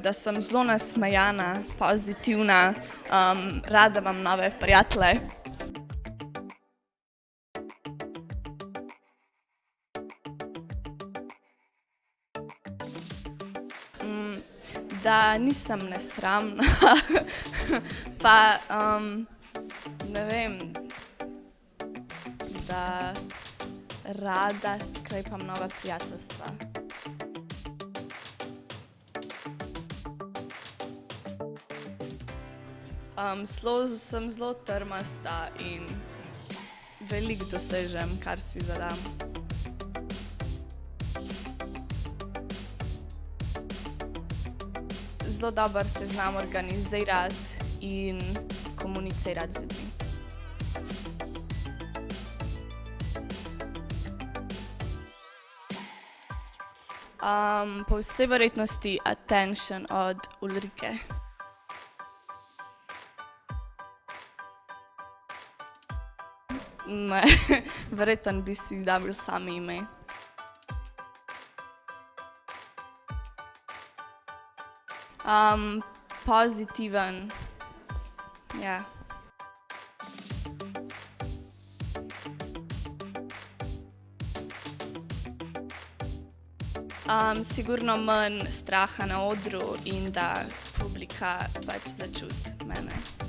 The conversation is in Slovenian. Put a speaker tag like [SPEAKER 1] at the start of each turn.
[SPEAKER 1] Da sem zelo nasmejana, pozitivna, rada imam nove prijatelje. Da nisem nesramna, pa, ne vem, da rada sklepam nova prijateljstva. Sem zelo trmasta in veliko dosežem, kar si zadam. Zelo dobro se znam organizirati in komunicirati z ljudmi. Po vsej verjetnosti attention od Ulrike. Ne, verjetno bi si dali sami ime. Pozitiven, ja. Sigurno manj straha na odru in da publika pač začuti mene.